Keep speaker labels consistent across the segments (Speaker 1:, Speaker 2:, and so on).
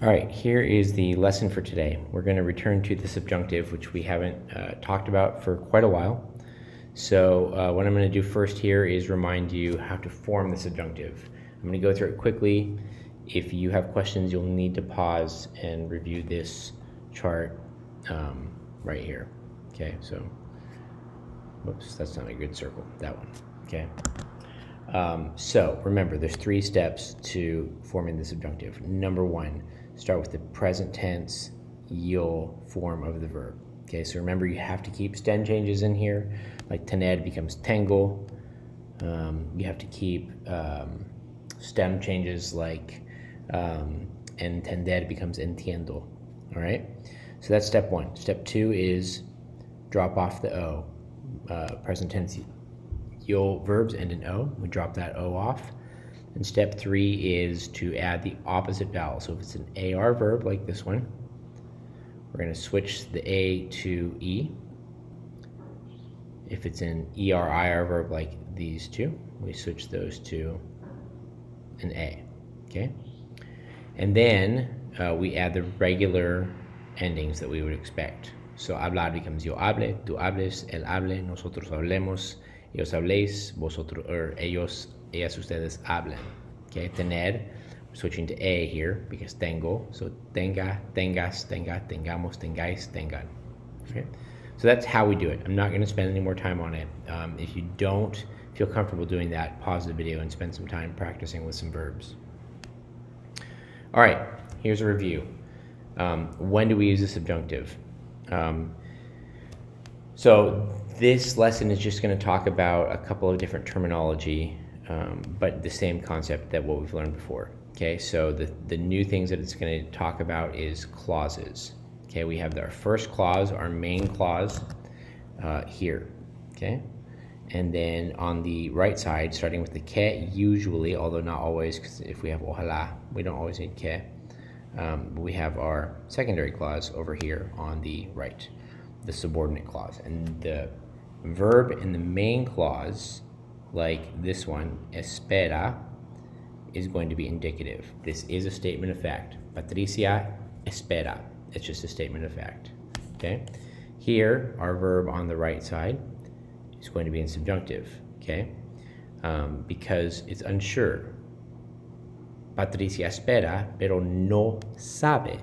Speaker 1: All right, here is the lesson for today. We're going to return to the subjunctive, which we haven't talked about for quite a while. So what I'm going to do first here is remind you how to form the subjunctive. I'm going to go through it quickly. If you have questions, you'll need to pause and review this chart right here. Okay, so, whoops, that's not a good circle, that one. Okay. So remember, there's 3 steps to forming the subjunctive. Number 1, start with the present tense yo form of the verb. Okay, so remember you have to keep stem changes in here, like tener becomes tengo. You have to keep stem changes like entender becomes entiendo. All right, so that's step 1. Step 2 is drop off the o. Present tense yo verbs end in o. We drop that o off. And step 3 is to add the opposite vowel. So if it's an AR verb like this one, we're going to switch the A to E. If it's an ER-IR verb like these two, we switch those to an A. Okay? And then we add the regular endings that we would expect. So hablar becomes yo hable, tú hables, él hable, nosotros hablemos, ellos habléis, vosotros, ellos, ellas, ustedes hablen. Okay, tener, we're switching to A here because tengo. So tenga, tengas, tenga, tengamos, tengáis, tengan. Okay, so that's how we do it. I'm not going to spend any more time on it. If you don't feel comfortable doing that, pause the video and spend some time practicing with some verbs. All right, here's a review. When do we use the subjunctive? So this lesson is just going to talk about a couple of different terminology, but the same concept that what we've learned before. Okay, so the new things that it's going to talk about is clauses. Okay, we have our first clause, our main clause here. Okay, and then on the right side, starting with the que, usually, although not always, because if we have ojalá, we don't always need que. We have our secondary clause over here on the right, the subordinate clause. And the verb in the main clause, like this one, espera, is going to be indicative. This is a statement of fact. Patricia espera. It's just a statement of fact. Okay? Here, our verb on the right side is going to be in subjunctive. Okay? Because it's unsure. Patricia espera, pero no sabe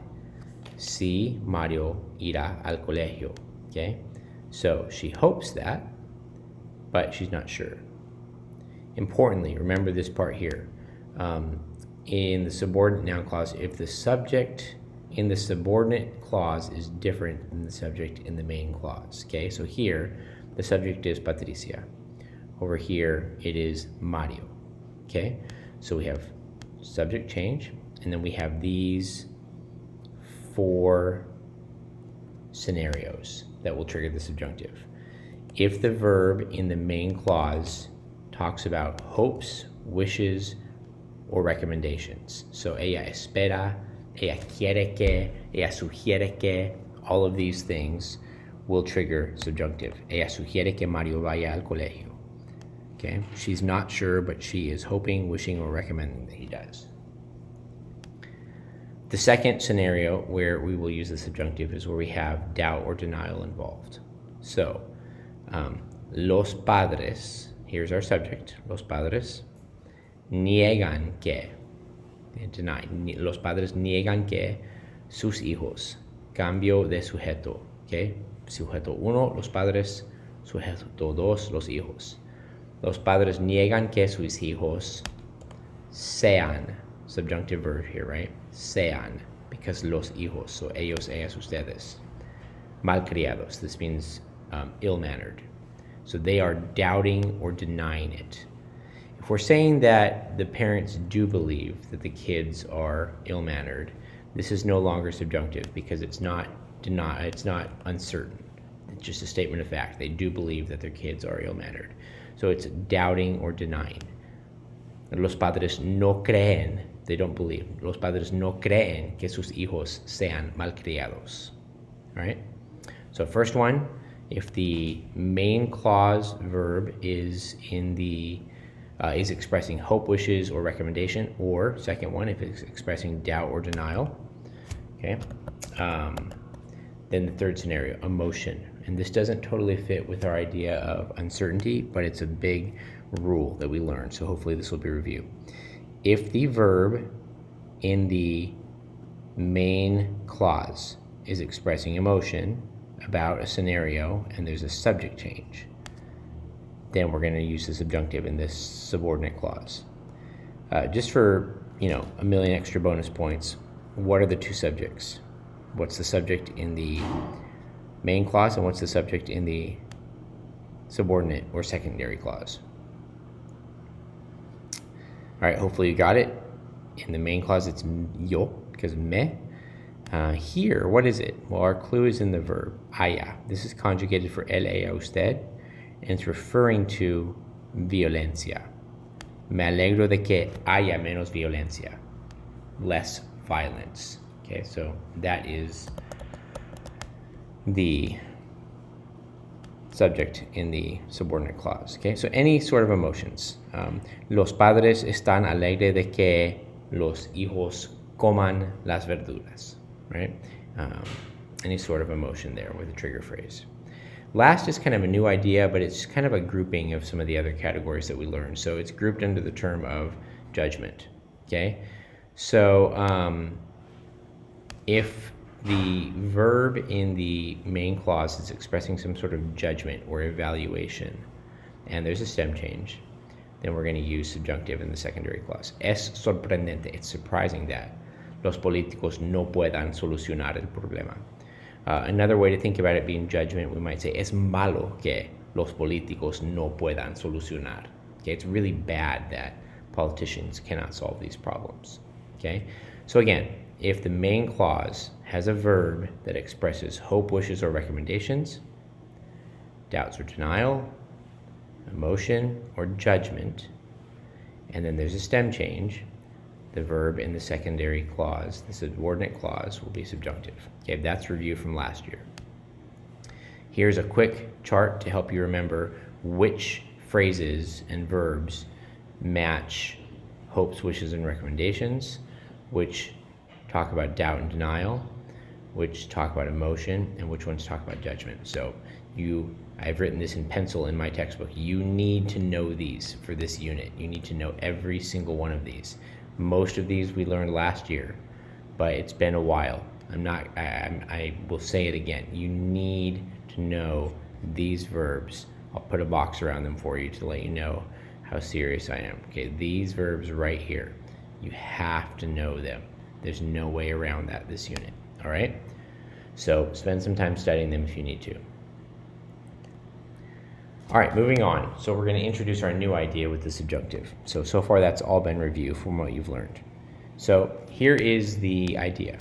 Speaker 1: si Mario irá al colegio. Okay? So she hopes that, but she's not sure. Importantly, remember this part here. In the subordinate noun clause, if the subject in the subordinate clause is different than the subject in the main clause. Okay? So here, the subject is Patricia. Over here, it is Mario. Okay? So we have subject change, and then we have these 4 scenarios that will trigger the subjunctive. If the verb in the main clause talks about hopes, wishes, or recommendations, so ella espera, ella quiere que, ella sugiere que, all of these things will trigger subjunctive. Ella sugiere que Mario vaya al colegio. Okay, she's not sure, but she is hoping, wishing, or recommending that he does. The second scenario where we will use the subjunctive is where we have doubt or denial involved. So, los padres, here's our subject, los padres niegan que, deny, los padres niegan que sus hijos, cambio de sujeto, okay? Sujeto 1, los padres, sujeto 2, los hijos. Los padres niegan que sus hijos sean, subjunctive verb here, right? Sean, because los hijos, so ellos, ellas, ustedes. Malcriados, this means ill-mannered. So they are doubting or denying it. If we're saying that the parents do believe that the kids are ill-mannered, this is no longer subjunctive because it's not uncertain. It's just a statement of fact. They do believe that their kids are ill-mannered. So it's doubting or denying. Los padres no creen, they don't believe. Los padres no creen que sus hijos sean malcriados. All right? So first one, if the main clause verb is in the is expressing hope, wishes, or recommendation, or second one, if it's expressing doubt or denial, okay? Then the third scenario, emotion. And this doesn't totally fit with our idea of uncertainty, but it's a big rule that we learned, so hopefully this will be a review. If the verb in the main clause is expressing emotion about a scenario and there's a subject change, then we're going to use the subjunctive in this subordinate clause. Just for, a million extra bonus points, what are the two subjects? What's the subject in the main clause and what's the subject in the subordinate or secondary clause? All right, hopefully you got it. In the main clause, it's yo, because me. Here, what is it? Well, our clue is in the verb, haya. This is conjugated for él, ella, usted, and it's referring to violencia. Me alegro de que haya menos violencia. Less violence. Okay, so that is the subject in the subordinate clause. Okay, so any sort of emotions. Los padres están alegres de que los hijos coman las verduras, right? Any sort of emotion there with a trigger phrase. Last is kind of a new idea, but it's kind of a grouping of some of the other categories that we learned. So it's grouped under the term of judgment, okay? So if the verb in the main clause is expressing some sort of judgment or evaluation, and there's a stem change, then we're going to use subjunctive in the secondary clause. Es sorprendente, it's surprising that los políticos no puedan solucionar el problema. Another way to think about it being judgment, we might say, es malo que los políticos no puedan solucionar. Okay, it's really bad that politicians cannot solve these problems. Okay, so again, if the main clause has a verb that expresses hope, wishes, or recommendations, doubts or denial, emotion or judgment, and then there's a stem change, the verb in the secondary clause, the subordinate clause, will be subjunctive. Okay, that's review from last year. Here's a quick chart to help you remember which phrases and verbs match hopes, wishes, and recommendations, which talk about doubt and denial, which talk about emotion, and which ones talk about judgment. So I've written this in pencil in my textbook. You need to know these for this unit. You need to know every single one of these. Most of these we learned last year, but it's been a while. I will say it again. You need to know these verbs. I'll put a box around them for you to let you know how serious I am. Okay, these verbs right here, you have to know them. There's no way around that this unit, all right? So spend some time studying them if you need to. All right, moving on. So we're going to introduce our new idea with the subjunctive. So far that's all been review from what you've learned. So here is the idea.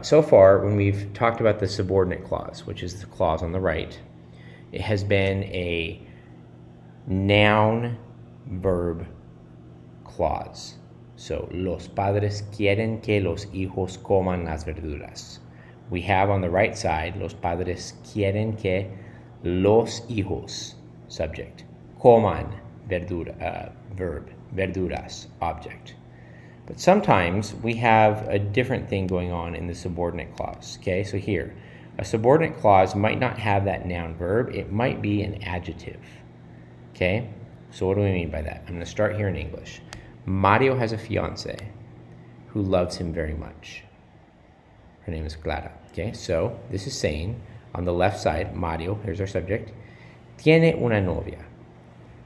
Speaker 1: So far, when we've talked about the subordinate clause, which is the clause on the right, it has been a noun-verb clause. So, los padres quieren que los hijos coman las verduras. We have on the right side, los padres quieren que los hijos, subject, coman, verb, verduras, object. But sometimes we have a different thing going on in the subordinate clause, okay? So here, a subordinate clause might not have that noun verb. It might be an adjective, okay? So what do we mean by that? I'm going to start here in English. Mario has a fiance who loves him very much. Her name is Clara, okay? So this is saying, on the left side, Mario, here's our subject, tiene una novia.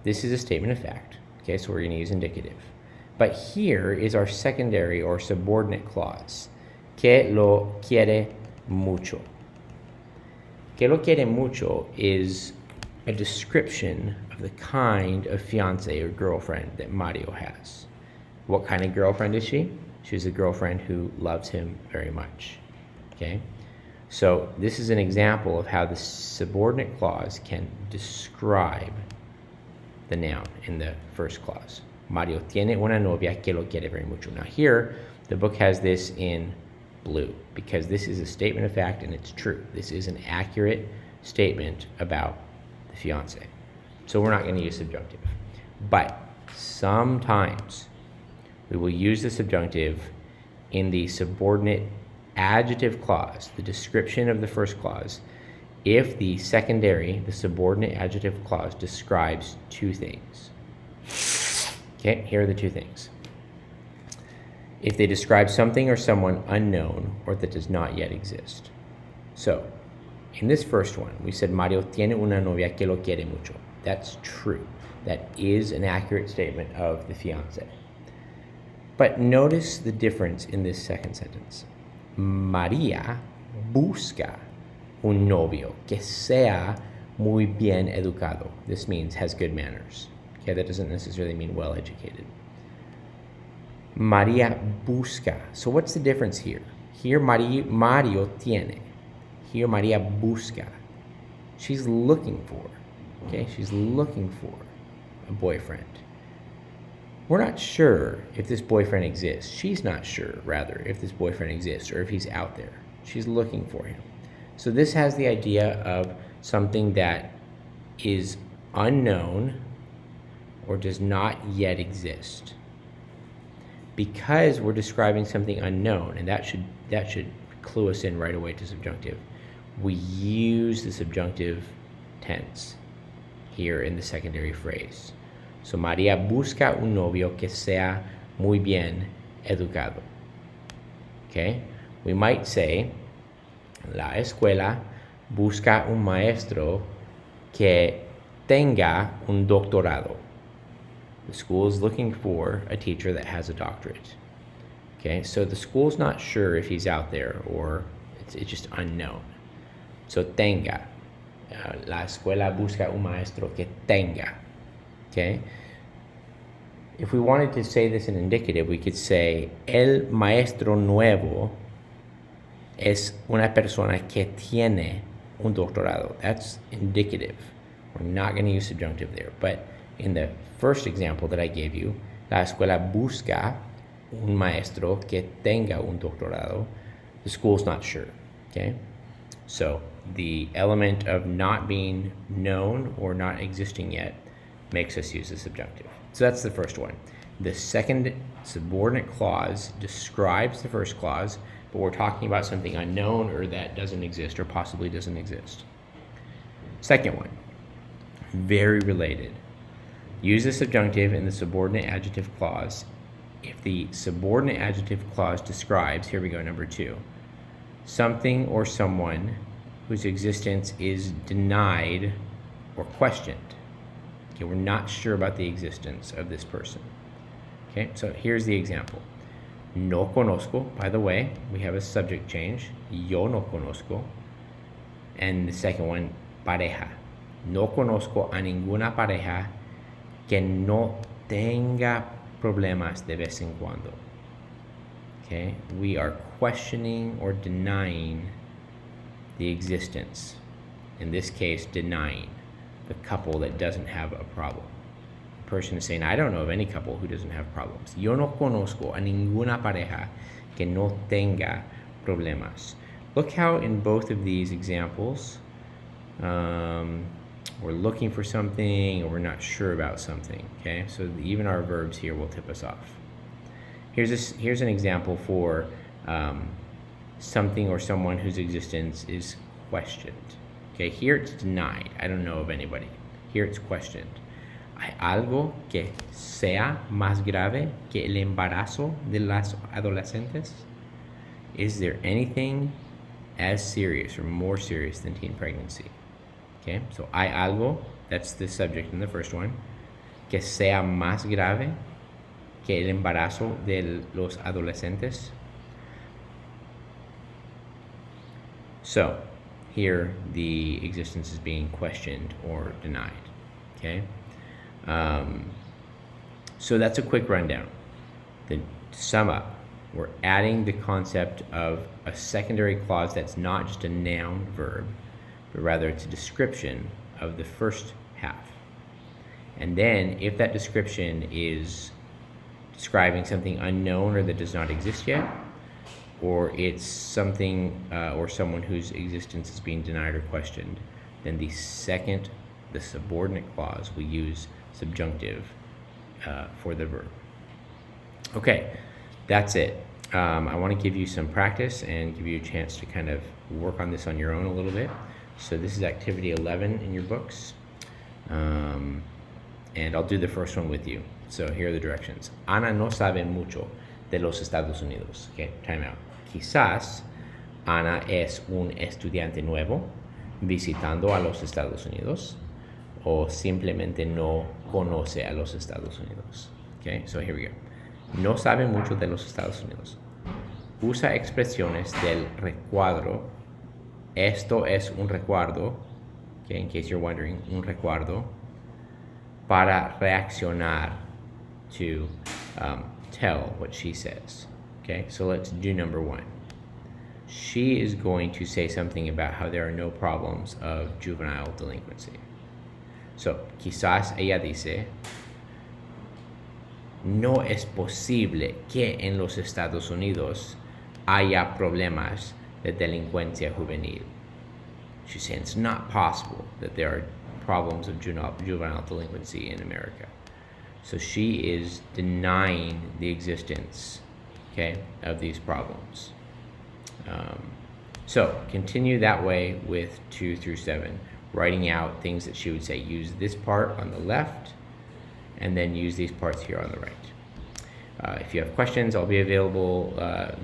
Speaker 1: This is a statement of fact, okay? So we're going to use indicative. But here is our secondary or subordinate clause, que lo quiere mucho. Que lo quiere mucho is a description of the kind of fiance or girlfriend that Mario has. What kind of girlfriend is she? She's a girlfriend who loves him very much, okay? So this is an example of how the subordinate clause can describe the noun in the first clause. Mario tiene una novia que lo quiere very mucho. Now here, the book has this in blue because this is a statement of fact and it's true. This is an accurate statement about the fiance. So we're not going to use subjunctive. But sometimes we will use the subjunctive in the subordinate adjective clause, the description of the first clause, if the secondary, the subordinate adjective clause, describes two things. Okay, here are the two things. If they describe something or someone unknown or that does not yet exist. So, in this first one, we said Mario tiene una novia que lo quiere mucho. That's true. That is an accurate statement of the fiancé. But notice the difference in this second sentence. María busca un novio que sea muy bien educado. This means has good manners. Okay, that doesn't necessarily mean well educated. María busca. So what's the difference here? Here Mario tiene. Here María busca. She's looking for. Okay, she's looking for a boyfriend. We're not sure if this boyfriend exists. She's not sure, rather, if this boyfriend exists or if he's out there. She's looking for him. So this has the idea of something that is unknown or does not yet exist. Because we're describing something unknown, and that should clue us in right away to subjunctive, we use the subjunctive tense here in the secondary phrase. So María busca un novio que sea muy bien educado. Okay? We might say, la escuela busca un maestro que tenga un doctorado. The school is looking for a teacher that has a doctorate. Okay, so the school's not sure if he's out there or it's just unknown. So tenga. La escuela busca un maestro que tenga. Okay? If we wanted to say this in indicative, we could say, el maestro nuevo es una persona que tiene un doctorado. That's indicative. We're not going to use subjunctive there. But in the first example that I gave you, la escuela busca un maestro que tenga un doctorado. The school's not sure. Okay? So the element of not being known or not existing yet makes us use the subjunctive. So that's the first one. The second subordinate clause describes the first clause, but we're talking about something unknown or that doesn't exist or possibly doesn't exist. Second one, very related. Use the subjunctive in the subordinate adjective clause if the subordinate adjective clause describes, here we go, number 2, something or someone whose existence is denied or questioned. Okay, we're not sure about the existence of this person. Okay, so here's the example. No conozco, by the way, we have a subject change. Yo no conozco. And the second one, pareja. No conozco a ninguna pareja que no tenga problemas de vez en cuando. Okay, we are questioning or denying the existence. In this case, denying the couple that doesn't have a problem. The person is saying, I don't know of any couple who doesn't have problems. Yo no conozco a ninguna pareja que no tenga problemas. Look how in both of these examples, we're looking for something or we're not sure about something. Okay, so even our verbs here will tip us off. Here's an example for something or someone whose existence is questioned. Okay, here it's denied. I don't know of anybody. Here it's questioned. ¿Hay algo que sea más grave que el embarazo de las adolescentes? Is there anything as serious or more serious than teen pregnancy? Okay, so hay algo, that's the subject in the first one, que sea más grave que el embarazo de los adolescentes. So here the existence is being questioned or denied. Okay, so that's a quick rundown. Then to sum up, we're adding the concept of a secondary clause that's not just a noun verb, but rather it's a description of the first half. And then if that description is describing something unknown or that does not exist yet, or it's something or someone whose existence is being denied or questioned, then the subordinate clause, we use subjunctive for the verb. Okay, that's it. I want to give you some practice and give you a chance to kind of work on this on your own a little bit. So this is activity 11 in your books. And I'll do the first one with you. So here are the directions. Ana no sabe mucho de los Estados Unidos. Okay, time out. Quizás Ana es un estudiante nuevo visitando a los Estados Unidos o simplemente no conoce a los Estados Unidos. Okay, so here we go. No sabe mucho de los Estados Unidos. Usa expresiones del recuadro. Esto es un recuerdo. Okay, in case you're wondering, un recuerdo. Para reaccionar, to tell what she says. Okay, so let's do number one. She is going to say something about how there are no problems of juvenile delinquency. So, quizás ella dice, no es posible que en los Estados Unidos haya problemas de delincuencia juvenil. She's saying it's not possible that there are problems of juvenile delinquency in America. So she is denying the existence, okay, of these problems. So continue that way with 2 through 7, writing out things that she would say. Use this part on the left, and then use these parts here on the right. If you have questions, I'll be available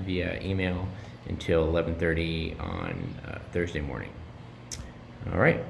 Speaker 1: via email until 11:30 on Thursday morning. All right.